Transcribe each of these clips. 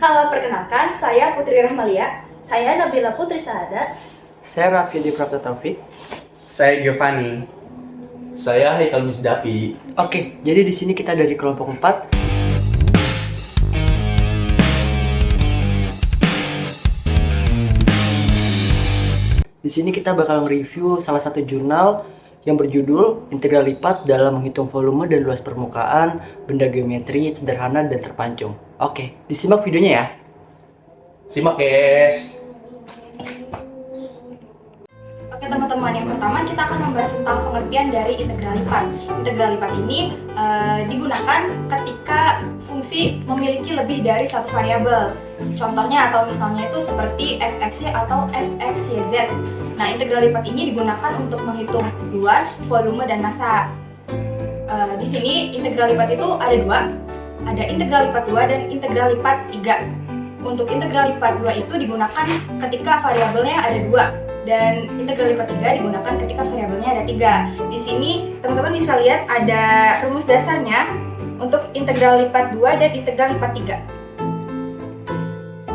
Halo, perkenalkan, saya Putri Rahmalia. Saya Nabila Putri Sahadat. Saya Raffi Prapta Taufik. Saya Giovanni. Saya Haikal Misdafi. Oke, jadi di sini kita dari kelompok 4. Di sini kita bakal nge-review salah satu jurnal yang berjudul Integral Lipat dalam Menghitung Volume dan Luas Permukaan Benda Geometri Sederhana dan Terpancung. Oke, disimak videonya ya. Simak, guys. Oke teman-teman, yang pertama kita akan membahas tentang pengertian dari integral lipat. Integral lipat ini digunakan ketika fungsi memiliki lebih dari satu variabel. Contohnya atau misalnya itu seperti fxy atau fxyz. Nah, integral lipat ini digunakan untuk menghitung luas, volume, dan massa. Di sini integral lipat itu ada dua. Ada integral lipat 2 dan integral lipat 3. Untuk integral lipat 2 itu digunakan ketika variabelnya ada 2. Dan integral lipat 3 digunakan ketika variabelnya ada 3. Di sini teman-teman bisa lihat ada rumus dasarnya untuk integral lipat 2 dan integral lipat 3.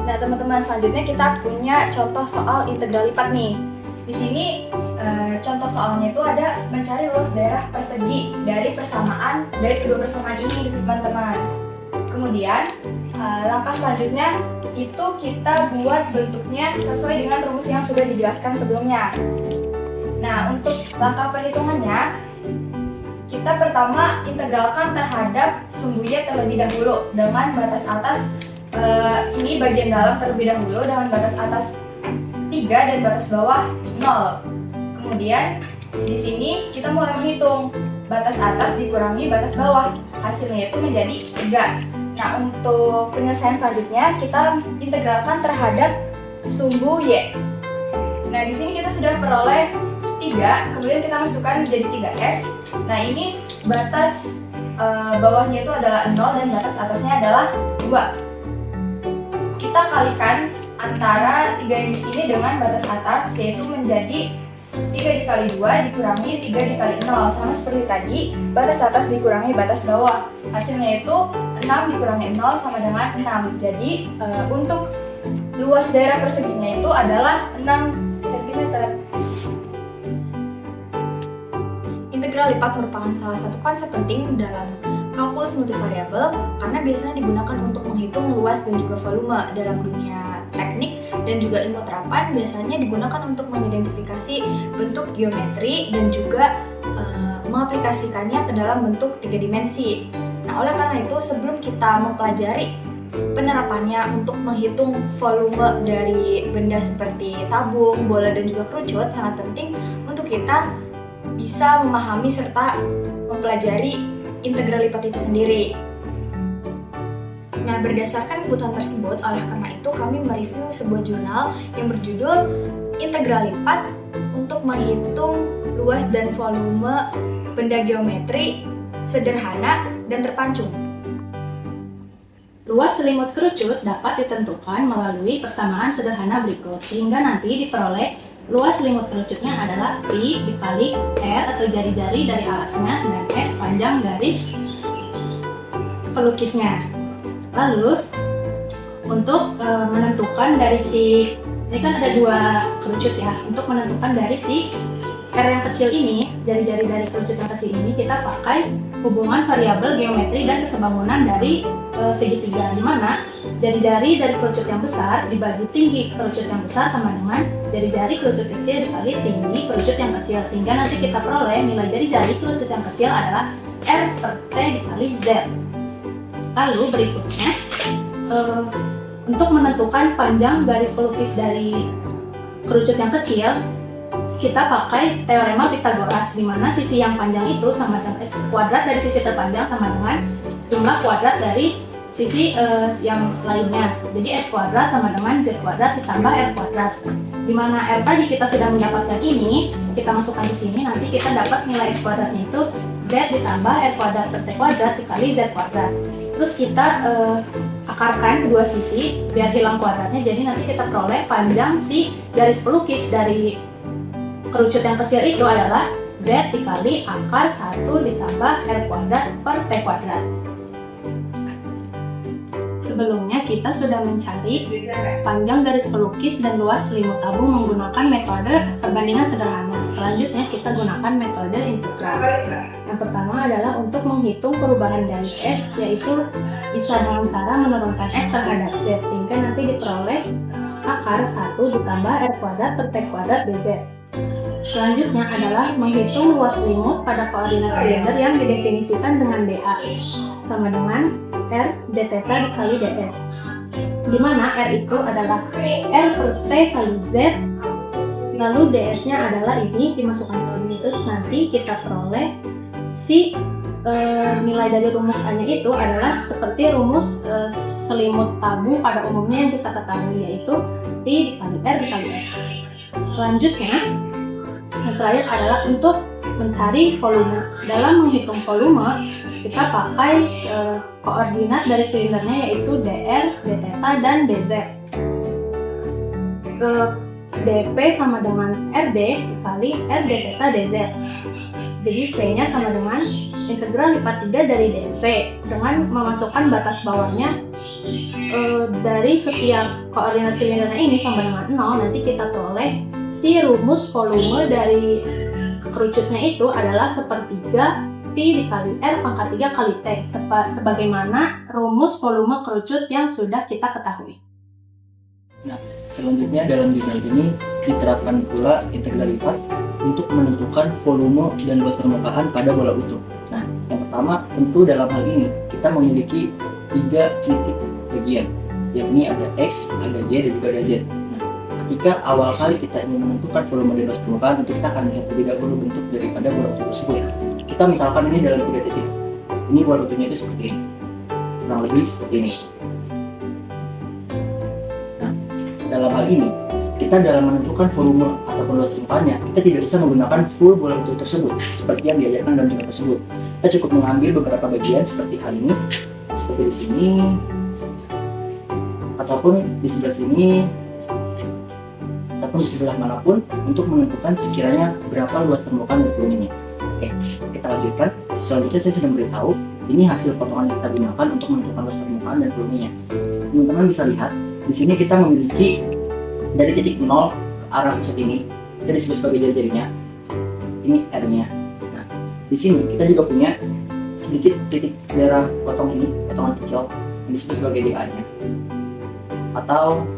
Nah, teman-teman, selanjutnya kita punya contoh soal integral lipat nih. Di sini contoh soalnya itu ada mencari luas daerah persegi dari persamaan dari kedua persamaan ini, teman-teman. Kemudian langkah selanjutnya itu kita buat bentuknya sesuai dengan rumus yang sudah dijelaskan sebelumnya. Nah, untuk langkah perhitungannya, kita pertama integralkan terhadap sumbu y terlebih dahulu dengan batas atas ini bagian dalam terlebih dahulu dengan batas atas 3 dan batas bawah 0. Kemudian di sini kita mulai menghitung batas atas dikurangi batas bawah, hasilnya itu menjadi 3. Nah, untuk penyelesaian selanjutnya kita integralkan terhadap sumbu y. Nah, di sini kita sudah peroleh 3, kemudian kita masukkan jadi 3x. Nah, ini batas bawahnya itu adalah 0 dan batas atasnya adalah 2. Kita kalikan antara 3 yang di sini dengan batas atas, yaitu menjadi 3 dikali 2 dikurangi 3 dikali 0. Sama seperti tadi, batas atas dikurangi batas bawah. Hasilnya itu 6 dikurangi 0 sama dengan 6. Jadi untuk luas daerah perseginya itu adalah 6 cm. Integral lipat merupakan salah satu konsep penting dalam kalkulus multivariabel karena biasanya digunakan untuk menghitung luas dan juga volume. Dalam dunia teknik dan juga ilmu terapan biasanya digunakan untuk mengidentifikasi bentuk geometri dan juga mengaplikasikannya ke dalam bentuk 3 dimensi. Nah, oleh karena itu sebelum kita mempelajari penerapannya untuk menghitung volume dari benda seperti tabung, bola, dan juga kerucut, sangat penting untuk kita bisa memahami serta mempelajari integral lipat itu sendiri. Nah, berdasarkan kebutuhan tersebut, oleh karena itu kami mereview sebuah jurnal yang berjudul Integral Lipat untuk menghitung luas dan volume benda geometri sederhana dan terpancung. Luas selimut kerucut dapat ditentukan melalui persamaan sederhana berikut, sehingga nanti diperoleh luas selimut kerucutnya adalah pi dikali r atau jari-jari dari alasnya dan s panjang garis pelukisnya. Lalu untuk menentukan dari ini kan ada 2 kerucut ya. Untuk menentukan dari r yang kecil ini, jari-jari dari kerucut yang kecil ini, kita pakai hubungan variabel geometri dan kesebangunan dari segitiga, di mana jari-jari dari kerucut yang besar dibagi tinggi kerucut yang besar sama dengan jari-jari kerucut kecil dikali tinggi kerucut yang kecil, sehingga nanti kita peroleh nilai jari-jari kerucut yang kecil adalah r per t dikali z. Lalu berikutnya untuk menentukan panjang garis pelukis dari kerucut yang kecil, kita pakai teorema Pythagoras, di mana sisi yang panjang itu sama dengan s kuadrat dari sisi terpanjang sama dengan jumlah kuadrat dari sisi yang lainnya. Jadi s kuadrat sama dengan z kuadrat ditambah r kuadrat. Di mana r tadi kita sudah mendapatkan ini, kita masukkan di sini, nanti kita dapat nilai s kuadratnya itu z ditambah r kuadrat per t kuadrat dikali z kuadrat. Terus kita akarkan kedua sisi biar hilang kuadratnya, jadi nanti kita peroleh panjang si garis pelukis dari kerucut yang kecil itu adalah z dikali akar 1 ditambah r kuadrat per t kuadrat. Sebelumnya kita sudah mencari panjang garis pelukis dan luas selimut tabung menggunakan metode perbandingan sederhana. Selanjutnya kita gunakan metode integral. Yang pertama adalah untuk menghitung perubahan garis S, yaitu bisa dengan cara menurunkan S terhadap Z, sehingga nanti diperoleh akar 1 ditambah R kuadrat per T kuadrat dz. Selanjutnya adalah menghitung luas selimut pada koordinat silinder yang didefinisikan dengan dA sama dengan R d theta dikali dr, di mana R itu adalah R per T kali Z, lalu ds-nya adalah ini dimasukkan ke sini, terus nanti kita peroleh si nilai dari rumus A-nya itu adalah seperti rumus selimut tabung pada umumnya yang kita ketahui, yaitu P dikali R dikali S. Selanjutnya, yang terakhir adalah untuk mencari volume. Dalam menghitung volume, kita pakai koordinat dari silindernya yaitu dr, dθ, dan dz. dp sama dengan rd dikali r dθ dz. Jadi V-nya sama dengan integral lipat 3 dari dv dengan memasukkan batas bawahnya dari setiap koordinat silindernya ini sama dengan 0. Nanti kita peroleh si rumus volume dari kerucutnya itu adalah sepertiga Pi dikali R pangkat 3 kali T, sebagaimana rumus volume kerucut yang sudah kita ketahui. Nah, selanjutnya dalam jurnal ini diterapkan pula integral lipat untuk menentukan volume dan luas permukaan pada bola utuh. Nah, yang pertama tentu dalam hal ini kita memiliki 3 titik bagian, yakni ada X, ada Y, dan juga ada Z. Nah, ketika awal kali kita ingin menentukan volume dan luas permukaan, tentu kita akan melihat terlebih dahulu bentuk daripada bola utuh tersebut. Kita misalkan ini dalam 3 titik. Ini bola utuhnya itu seperti ini, kurang lebih seperti ini. Nah, dalam hal ini kita dalam menentukan volume ataupun luas permukaannya, kita tidak bisa menggunakan full bola utuh tersebut seperti yang diajarkan dalam jurnal tersebut. Kita cukup mengambil beberapa bagian seperti hal ini, seperti di sini, ataupun di sebelah sini, ataupun di sebelah manapun untuk menentukan sekiranya berapa luas permukaan dari volumenya. Oke, kita lanjutkan. Selanjutnya saya sudah memberitahu ini hasil potongan yang kita gunakan untuk menentukan luas permukaan dan volumenya. Teman-teman bisa lihat di sini kita memiliki dari titik 0 ke arah pusat ini, kita disebut sebagai jari-jarinya. Ini R-nya. Nah, di sini kita juga punya sedikit titik daerah potong ini, potongan kecil yang disebut sebagai dA-nya, atau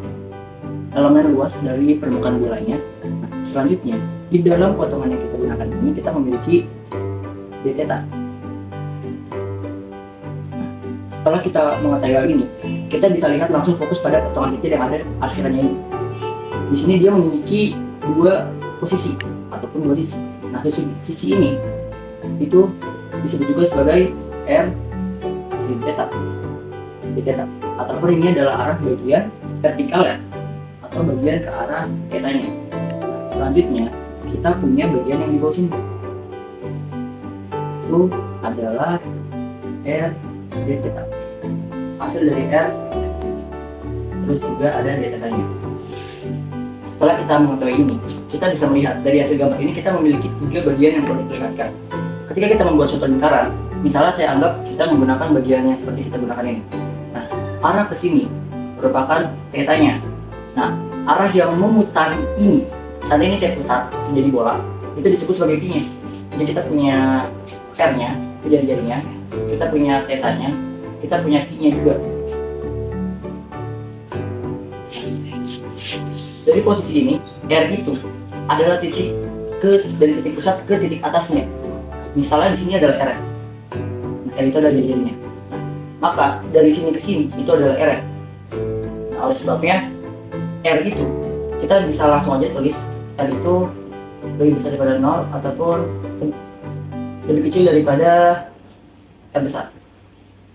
elemen luas dari permukaan bolanya. Nah, selanjutnya di dalam potongan yang kita gunakan ini kita memiliki dθ. Nah, setelah kita mengetahui hal ini, kita bisa lihat langsung fokus pada potongan kecil yang ada arsirannya ini. Di sini dia memiliki 2 posisi ataupun 2 sisi. Nah, sisi ini itu disebut juga sebagai R sin theta, dθ, ataupun ini adalah arah bagian vertikal ya, atau bagian ke arah θ-nya. Selanjutnya kita punya bagian yang di bawah sini, itu adalah R dθ. Hasil dari R terus juga ada dθ-nya. Setelah kita mengetahui ini, kita bisa melihat dari hasil gambar ini kita memiliki 3 bagian yang perlu diperlihatkan. Ketika kita membuat suatu lingkaran, misalnya saya anggap kita menggunakan bagian yang seperti kita gunakan ini. Nah, arah ke sini merupakan θ-nya. Nah, arah yang memutari ini, saat ini saya putar menjadi bola, itu disebut sebagai P-nya. Jadi kita punya R-nya, itu jari-jarinya, kita punya θ-nya, kita punya P-nya juga. Dari posisi ini, R itu adalah titik dari titik pusat ke titik atasnya. Misalnya di sini adalah R. Nah, R itu adalah jari-jarinya. Nah, maka dari sini ke sini itu adalah R. Nah, oleh sebabnya R itu kita bisa langsung aja tulis R itu lebih besar daripada 0 ataupun lebih kecil daripada R besar.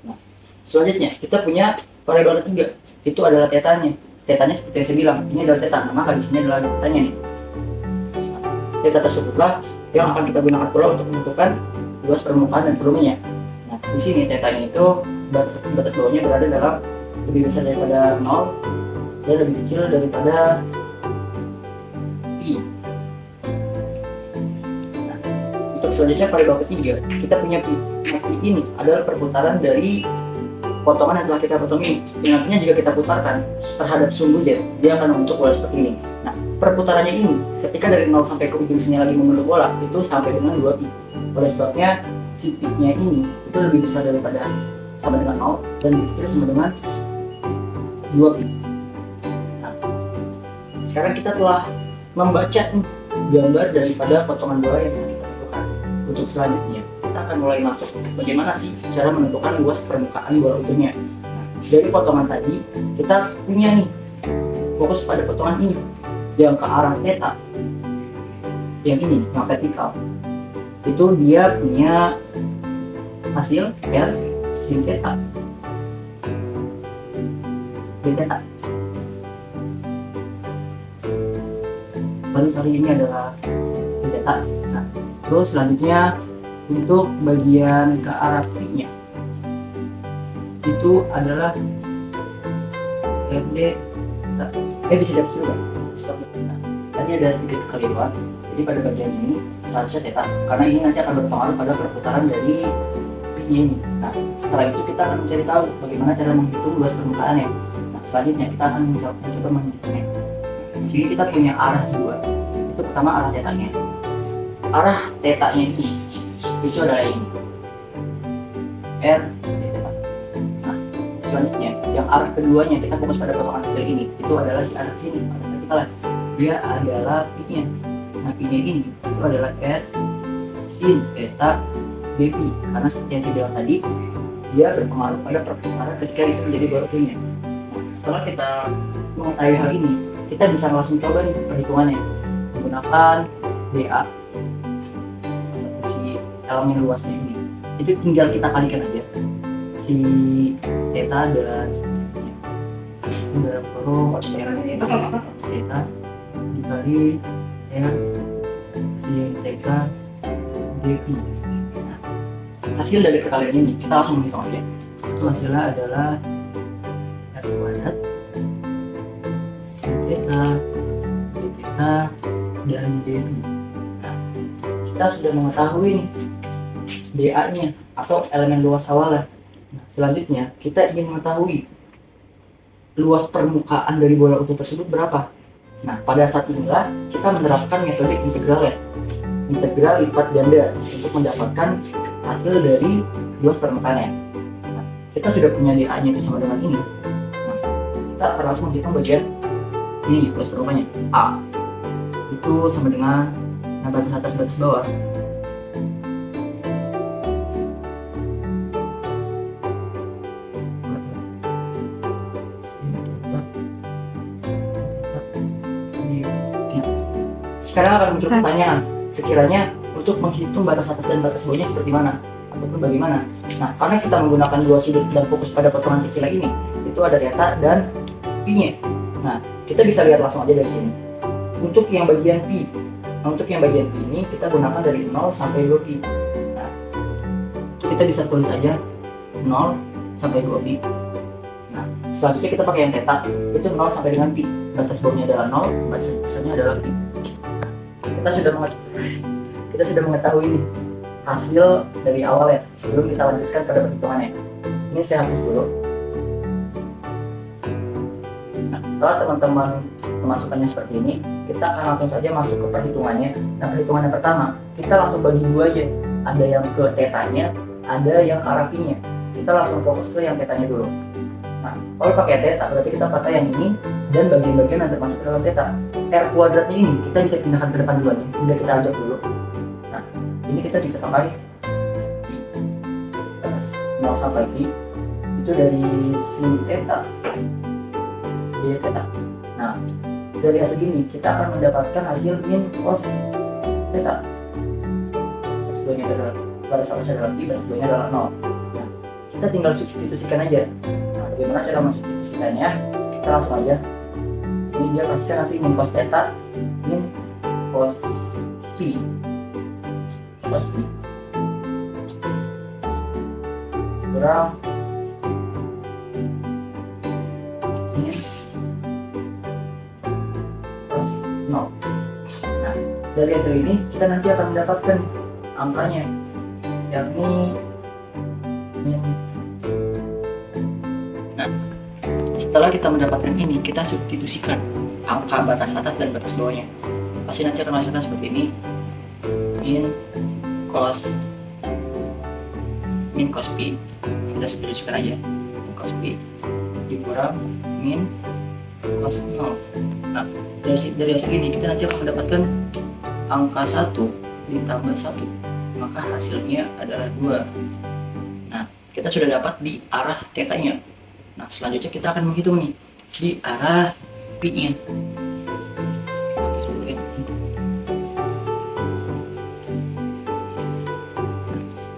Nah, selanjutnya kita punya variabel ketiga, itu adalah θ-nya. θ-nya seperti yang saya bilang, ini adalah θ, maka di sini adalah θ-nya nih. Θ tersebutlah yang akan kita gunakan pula untuk menentukan luas permukaan dan volumenya. Nah, di sini θ-nya itu batas bawahnya berada dalam lebih besar daripada 0 dan lebih kecil daripada Pi. Nah, untuk selanjutnya variabel ketiga, kita punya Pi. Nah, Pi ini adalah perputaran dari potongan yang telah kita potong ini. Yang artinya jika kita putarkan terhadap sumbu Z, dia akan membentuk bola seperti ini. Nah, perputarannya ini ketika dari 0 sampai ke ujung sini lagi membentuk bola itu sampai dengan 2pi. Oleh sebabnya si pi-nya ini itu lebih besar daripada sama dengan 0 dan lebih kecil sama dengan 2pi. Nah, sekarang kita telah membaca gambar daripada potongan bola yang kita tentukan. Untuk selanjutnya kita akan mulai masuk bagaimana sih cara menentukan luas permukaan bola utuhnya. Nah, dari potongan tadi kita punya nih fokus pada potongan ini yang ke arah theta, yang ini yang vertikal itu dia punya hasil R sin theta d theta. Sorry ini adalah d theta. Nah, terus selanjutnya untuk bagian ke arah pi-nya itu adalah RD theta. Bisa dapet dulu kan? Nah, tadi ada sedikit kekeliruan. Jadi pada bagian ini seharusnya theta karena ini nanti akan berpengaruh pada perputaran dari pi-nya ini. Nah, setelah itu kita akan mencari tahu bagaimana cara menghitung luas permukaannya. Nah, selanjutnya kita akan mencoba menghitungnya. Di sini kita punya arah dua. Itu pertama arah tetanya. Arah tetanya itu adalah ini. R d theta. Nah, selanjutnya yang arah keduanya kita fokus pada potongan kecil ini. Itu adalah si arah sini, arah vertikalan. Dia adalah pi-nya. Nah, pi-nya ini itu adalah R sin theta dp karena seperti yang saya bilang tadi dia berpengaruh pada perputaran ketika itu menjadi bola utuhnya. Nah, setelah kita mengetahui hal ini, kita bisa langsung coba nih perhitungannya menggunakan DA si elemen luasnya ini. Itu tinggal kita kalikan aja si theta dan dalam kurung theta dikali R sin theta dp. Nah, hasil dari perkalian ini kita langsung menghitung aja. Itu hasilnya adalah R kuadrat sin theta d theta dan dp. Nah, kita sudah mengetahui nih DA nya atau elemen luas awalnya. Nah, selanjutnya kita ingin mengetahui luas permukaan dari bola utuh tersebut berapa. Nah, pada saat inilah kita menerapkan metode integral ya, integral lipat ganda untuk mendapatkan hasil dari luas permukaannya. Nah, kita sudah punya DA nya itu sama dengan ini. Nah, kita akan langsung menghitung bagian ini luas permukaannya A itu sama dengan batas atas batas bawah. Sekarang akan muncul pertanyaan, sekiranya untuk menghitung batas atas dan batas bawahnya seperti mana ataupun bagaimana. Nah, karena kita menggunakan dua sudut dan fokus pada potongan kecil ini, itu ada theta dan pi-nya. Nah, kita bisa lihat langsung aja dari sini. Untuk yang bagian pi, ini kita gunakan dari 0 sampai 2pi. Nah, itu kita bisa tulis aja 0 sampai 2pi. Nah, selanjutnya kita pakai yang theta, itu 0 sampai dengan pi. Batas bawahnya adalah 0, batas atasnya adalah pi. Kita sudah mengetahui ini hasil dari awal ya, sebelum kita lanjutkan pada perhitungannya. Ini saya hapus dulu. Nah, setelah teman-teman memasukkannya seperti ini, kita akan langsung saja masuk ke perhitungannya. Nah, perhitungan yang pertama kita langsung bagi dua aja, ada yang ke tetanya, ada yang ke arah pi-nya. Kita langsung fokus ke yang tetanya dulu. Nah, kalau pakai theta berarti kita pakai yang ini dan bagian-bagian yang termasuk ke dalam theta. R kuadratnya ini kita bisa pindahkan ke depan dulu aja. Udah kita ajak dulu. Nah, ini kita bisa pakai di atas 0 sampai pi itu dari sin theta d theta. Nah, dari hasil ini kita akan mendapatkan hasil min cos theta. Batas bawahnya adalah batas atasnya adalah pi, batas bawahnya adalah 0. Nah, kita tinggal substitusikan aja. Nah, bagaimana cara mensubstitusikannya? Kita langsung aja. Ini dia pastikan nanti min cos theta min cos pi kurang ini cos 0. Nah, dari hasil ini kita nanti akan mendapatkan angkanya, yakni min setelah kita mendapatkan ini, kita substitusikan angka batas atas dan batas bawahnya. Pasti nanti akan menghasilkan seperti ini. Min cos P, kita substitusikan aja. Min cos P dikurang min cos 0. Nah, dari hasil ini kita nanti akan mendapatkan angka 1 ditambah 1, maka hasilnya adalah 2. Nah, kita sudah dapat di arah θ-nya. Nah, selanjutnya kita akan menghitung nih di arah P-nya.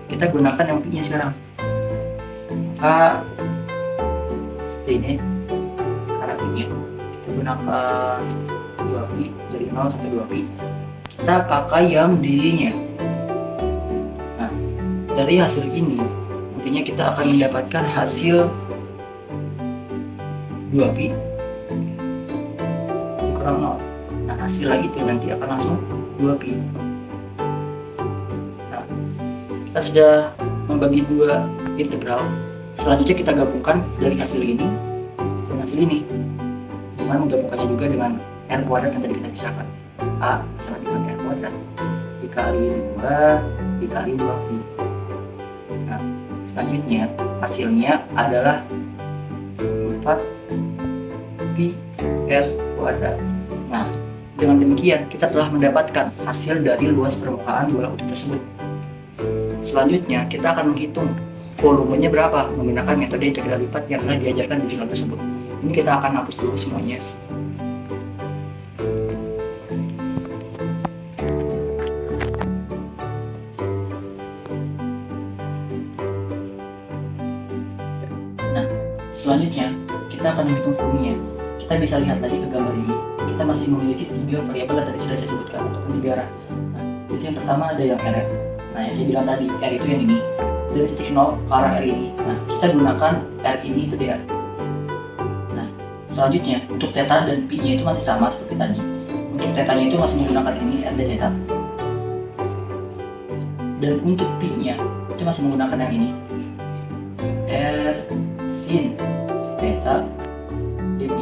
Kita gunakan yang P-nya sekarang. Maka seperti ini arah P-nya. Kita gunakan 2P, dari 0 sampai 2P. Kita pakai yang D-nya. Nah, dari hasil ini nantinya kita akan mendapatkan hasil 2P dikurang 0. Nah, hasil lagi itu nanti akan langsung 2P. Nah, kita sudah membagi dua integral. Selanjutnya kita gabungkan dari hasil ini dan hasil ini. Dengan menggabungkannya juga dengan R kuadrat yang tadi kita pisahkan. A sama dengan R kuadrat dikali 2 dikali 2P. Nah, selanjutnya hasilnya adalah 4Pi R kuadrat. Nah, dengan demikian kita telah mendapatkan hasil dari luas permukaan bola utuh tersebut. Selanjutnya kita akan menghitung volumenya berapa menggunakan metode integral lipat yang telah diajarkan di jurnal tersebut. Ini kita akan hapus dulu semuanya. Nah, selanjutnya kita akan menghitung volumenya. Kita bisa lihat tadi ke gambar ini, kita masih memiliki 3 variabel yang tadi sudah saya sebutkan ataupun 3 arah. Nah, itu yang pertama ada yang R. Nah, yang saya bilang tadi, R itu yang ini, dari titik 0 ke arah R ini. Nah, kita gunakan R ini ke DR. Nah, selanjutnya untuk theta dan P nya itu masih sama seperti tadi. Untuk theta nya itu masih menggunakan ini R dan theta. Dan untuk P nya itu masih menggunakan yang ini, R sin theta dP.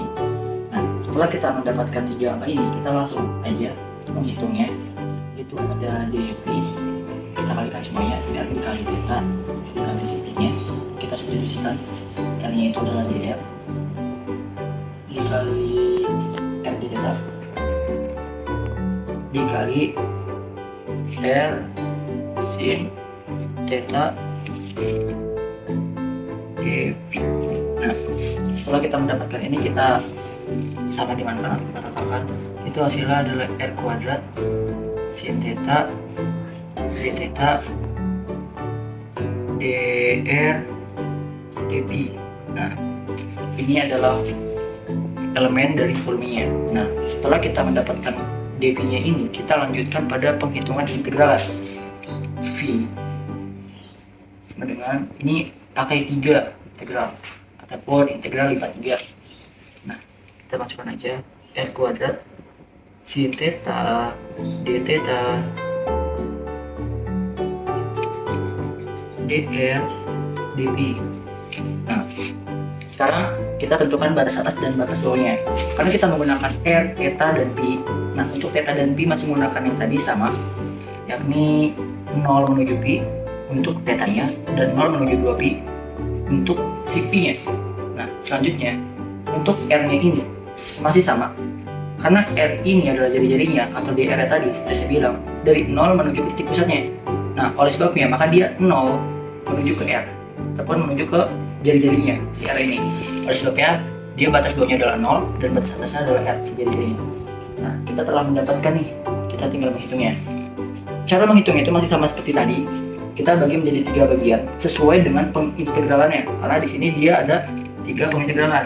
Nah, setelah kita mendapatkan 3 angka ini, kita langsung aja menghitungnya. Itu ada dP, kita kalikan semuanya, R dikali theta dikali sin nya, kita substitusikan. R nya itu adalah dr dikali R di theta dikali R sin theta dP. Nah, setelah kita mendapatkan ini, kita sama di mana kita katakan itu hasilnya adalah R kuadrat sin theta d theta dr dP. Nah, ini adalah elemen dari volumenya. Nah, setelah kita mendapatkan dP nya ini, kita lanjutkan pada penghitungan integral V sama dengan ini pakai 3 integral ataupun integral lipat 3. Nah, kita masukkan aja R kuadrat sin theta d theta dr dP. Nah, sekarang kita tentukan batas atas dan batas bawahnya. Karena kita menggunakan R, theta, dan P. Nah, untuk theta dan P masih menggunakan yang tadi sama, yakni 0 menuju P untuk theta-nya dan 0 menuju 2P untuk si P-nya. Nah, selanjutnya untuk R-nya ini masih sama. Karena R ini adalah jari-jarinya atau DR tadi sudah saya bilang dari 0 menuju ke titik pusatnya. Nah, oleh sebabnya maka dia 0 menuju ke R ataupun menuju ke jari-jarinya si R ini. Oleh sebabnya dia batas bawahnya adalah 0 dan batas atasnya adalah R si jari-jarinya. Nah, kita telah mendapatkan nih, kita tinggal menghitungnya. Cara menghitungnya itu masih sama seperti tadi. Kita bagi menjadi 3 bagian sesuai dengan pengintegralannya. Karena di sini dia ada 3 pengintegralan,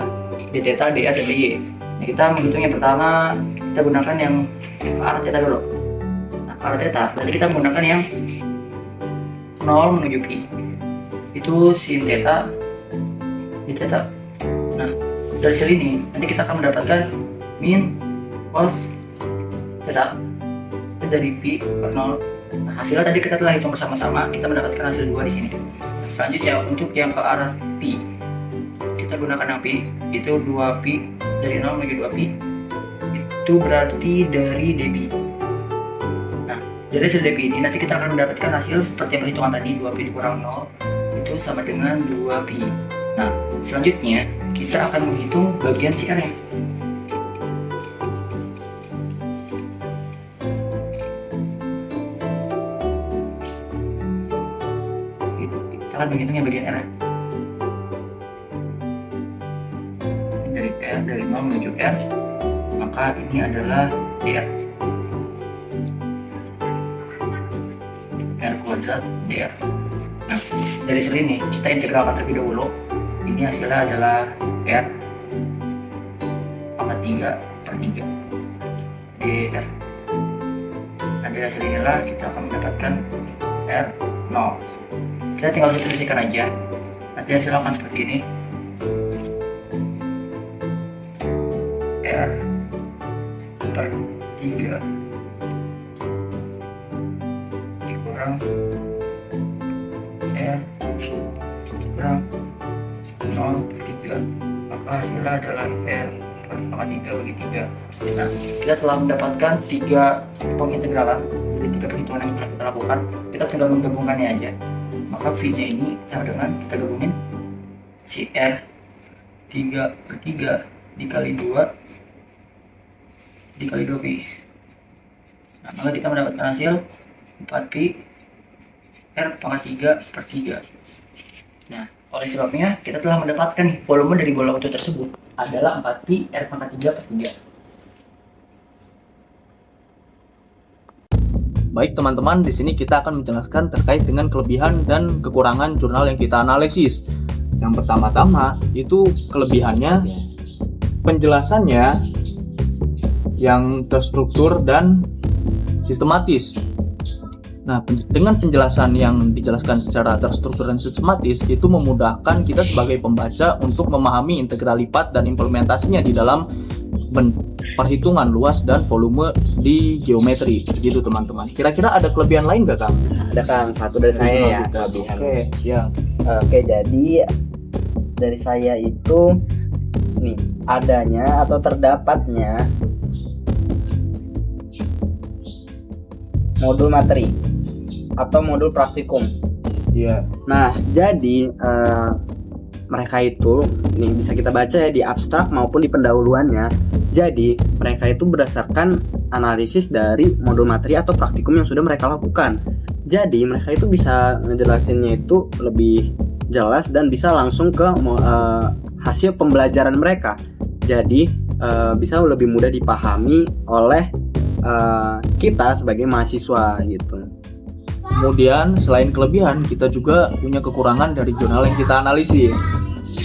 d theta, dr, dan dy. Nah, kita menghitung yang pertama, kita gunakan yang ke arah theta dulu. Nah, ke arah theta berarti kita menggunakan yang 0 menuju Pi. Itu sin theta di theta. Nah, dari sini ini nanti kita akan mendapatkan min cos theta dari Pi per 0. Nah, hasilnya tadi kita telah hitung bersama-sama, kita mendapatkan hasil 2 di sini. Selanjutnya untuk yang ke arah Pi, kita kita gunakan yang pi, itu 2pi dari 0 menuju 2pi, itu berarti dari dB. Nah, dari hasil dB ini nanti kita akan mendapatkan hasil seperti perhitungan tadi, 2pi dikurang 0 itu sama dengan 2pi. Nah, selanjutnya kita akan menghitung bagian si R nya. Kita akan menghitung yang bagian R nya. Dari R, dari 0 menuju R, maka ini adalah dr. R kuadrat dr. Nah, dari hasil ini kita integralkan terlebih dahulu. Ini hasilnya adalah R pangkat 3/3 dr. Nah, dari hasil inilah kita akan mendapatkan R0. Kita tinggal substitusikan aja. Nanti hasilnya akan seperti ini. R per 3 dikurang R kurang 0/3, maka hasilnya adalah R per pangkat 3 bagi 3. Nah, kita telah mendapatkan 3 pengintegralan, jadi 3 perhitungan yang telah kita lakukan. Kita tinggal menggabungkannya aja, maka V nya ini sama dengan kita gabungin si R 3/3 dikali 2 dikali 2pi. Nah, maka kita mendapatkan hasil 4pi R pangkat 3/3. Nah, oleh sebabnya kita telah mendapatkan nih, volume dari bola utuh tersebut adalah 4pi R pangkat 3/3. Baik teman-teman, di sini kita akan menjelaskan terkait dengan kelebihan dan kekurangan jurnal yang kita analisis. Yang pertama-tama itu kelebihannya, penjelasannya yang terstruktur dan sistematis. Nah, dengan penjelasan yang dijelaskan secara terstruktur dan sistematis itu memudahkan kita sebagai pembaca untuk memahami integral lipat dan implementasinya di dalam perhitungan luas dan volume di geometri. Begitu teman-teman. Kira-kira ada kelebihan lain nggak, Kang? Ada Kang, satu dari saya ya kelebihan. Oke, siap. Oke, jadi dari saya itu nih adanya atau terdapatnya modul materi atau modul praktikum. Iya. Nah, jadi mereka itu nih bisa kita baca ya di abstrak maupun di pendahuluannya. Jadi mereka itu berdasarkan analisis dari modul materi atau praktikum yang sudah mereka lakukan. Jadi mereka itu bisa ngejelasinnya itu lebih jelas dan bisa langsung ke hasil pembelajaran mereka. Jadi bisa lebih mudah dipahami oleh kita sebagai mahasiswa gitu. Kemudian selain kelebihan, kita juga punya kekurangan dari jurnal yang kita analisis.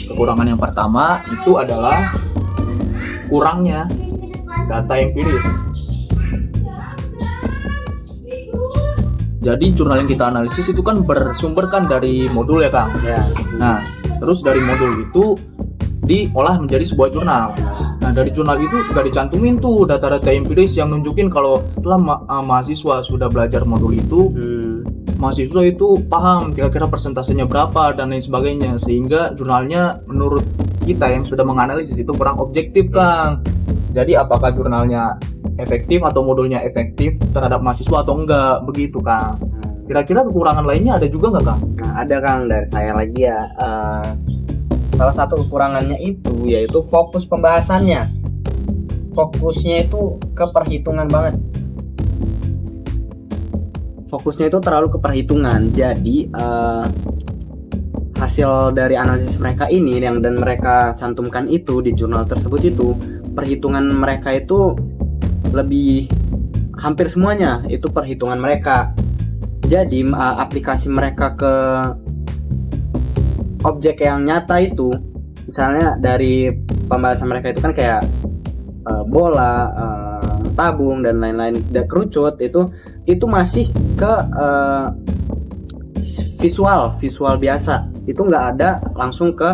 Kekurangan yang pertama itu adalah kurangnya data empiris. Jadi jurnal yang kita analisis itu kan bersumberkan dari modul ya Kang. Ya. Nah, terus dari modul itu diolah menjadi sebuah jurnal. Nah, dari jurnal itu juga dicantumin tuh data-data empiris yang nunjukin kalau setelah mahasiswa sudah belajar modul itu, mahasiswa itu paham kira-kira persentasenya berapa dan lain sebagainya, sehingga jurnalnya menurut kita yang sudah menganalisis itu kurang objektif, Kang. Jadi apakah jurnalnya efektif atau modulnya efektif terhadap mahasiswa atau enggak, begitu Kang. Kira-kira kekurangan lainnya ada juga nggak Kang? Nah, ada Kang dari saya lagi ya. Salah satu kekurangannya itu yaitu fokus pembahasannya. Fokusnya itu ke perhitungan banget. Fokusnya itu terlalu ke perhitungan. Jadi hasil dari analisis mereka ini dan mereka cantumkan itu di jurnal tersebut itu, perhitungan mereka itu lebih hampir semuanya itu perhitungan mereka. Jadi aplikasi mereka ke objek yang nyata itu, misalnya dari pembahasan mereka itu kan kayak bola, tabung dan lain-lain, kerucut itu masih ke visual biasa, itu nggak ada langsung ke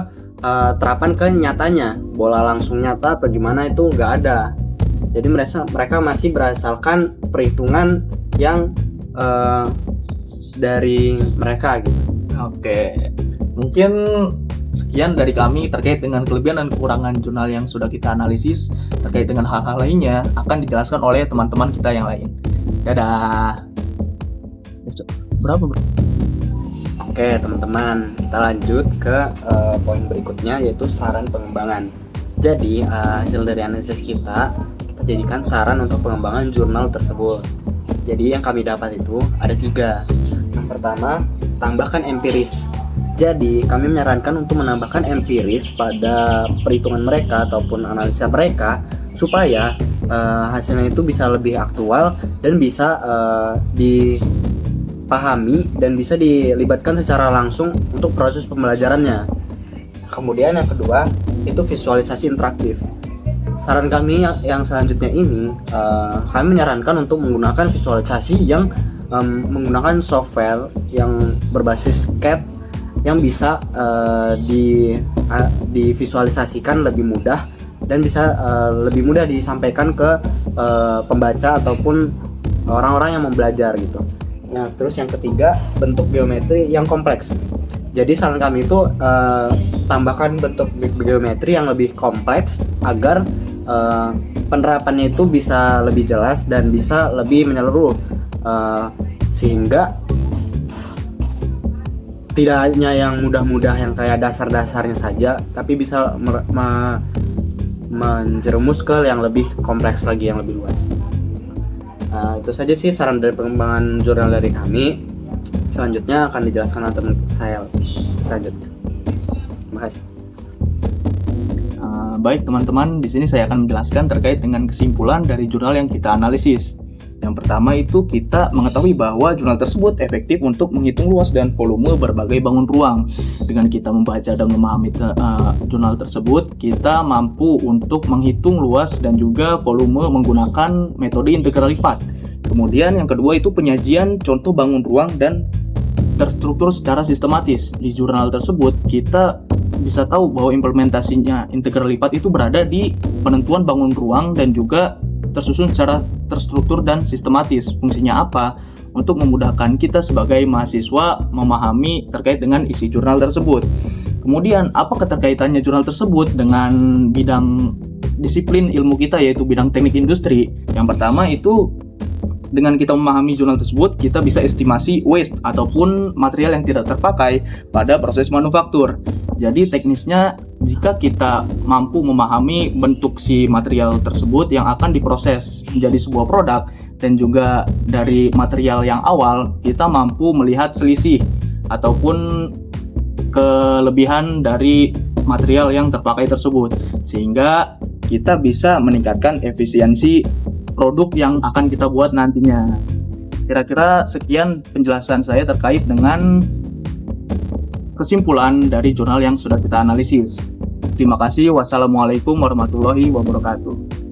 terapan ke nyatanya, bola langsung nyata atau gimana itu nggak ada. Jadi mereka masih berdasarkan perhitungan yang dari mereka gitu. Oke, mungkin Sekian dari kami terkait dengan kelebihan dan kekurangan jurnal yang sudah kita analisis. Terkait dengan hal-hal lainnya akan dijelaskan oleh teman-teman kita yang lain. Dadah. Berapa bro? Oke teman-teman, kita lanjut ke poin berikutnya, yaitu saran pengembangan. Jadi hasil dari analisis kita jadikan saran untuk pengembangan jurnal tersebut. Jadi yang kami dapat itu ada 3. Yang pertama, tambahkan empiris. Jadi kami menyarankan untuk menambahkan empiris pada perhitungan mereka ataupun analisa mereka, supaya hasilnya itu bisa lebih aktual dan bisa dipahami dan bisa dilibatkan secara langsung untuk proses pembelajarannya. Kemudian yang kedua itu visualisasi interaktif. Saran kami yang selanjutnya ini, kami menyarankan untuk menggunakan visualisasi yang menggunakan software yang berbasis CAD yang bisa divisualisasikan lebih mudah dan bisa lebih mudah disampaikan ke pembaca ataupun orang-orang yang mau belajar gitu. Nah, terus yang ketiga, bentuk geometri yang kompleks. Jadi saran kami itu tambahkan bentuk geometri yang lebih kompleks agar penerapannya itu bisa lebih jelas dan bisa lebih menyeluruh, sehingga tidak hanya yang mudah-mudah yang kayak dasar-dasarnya saja, tapi bisa menjerumus ke yang lebih kompleks lagi, yang lebih luas. Itu saja sih saran dari pengembangan jurnal dari kami. Selanjutnya akan dijelaskan oleh teman saya selanjutnya. Terima kasih. Baik teman-teman, di sini saya akan menjelaskan terkait dengan kesimpulan dari jurnal yang kita analisis. Yang pertama itu kita mengetahui bahwa jurnal tersebut efektif untuk menghitung luas dan volume berbagai bangun ruang. Dengan kita membaca dan memahami jurnal tersebut, kita mampu untuk menghitung luas dan juga volume menggunakan metode integral lipat. Kemudian yang kedua itu penyajian contoh bangun ruang dan terstruktur secara sistematis. Di jurnal tersebut kita bisa tahu bahwa implementasinya integral lipat itu berada di penentuan bangun ruang dan juga tersusun secara terstruktur dan sistematis. Fungsinya apa? Untuk memudahkan kita sebagai mahasiswa memahami terkait dengan isi jurnal tersebut. Kemudian, apa keterkaitannya jurnal tersebut dengan bidang disiplin ilmu kita, yaitu bidang teknik industri? Yang pertama itu, dengan kita memahami jurnal tersebut, kita bisa estimasi waste ataupun material yang tidak terpakai pada proses manufaktur. Jadi teknisnya, jika kita mampu memahami bentuk si material tersebut yang akan diproses menjadi sebuah produk, dan juga dari material yang awal, kita mampu melihat selisih ataupun kelebihan dari material yang terpakai tersebut, sehingga kita bisa meningkatkan efisiensi produk yang akan kita buat nantinya. Kira-kira sekian penjelasan saya terkait dengan kesimpulan dari jurnal yang sudah kita analisis. Terima kasih. Wassalamualaikum warahmatullahi wabarakatuh.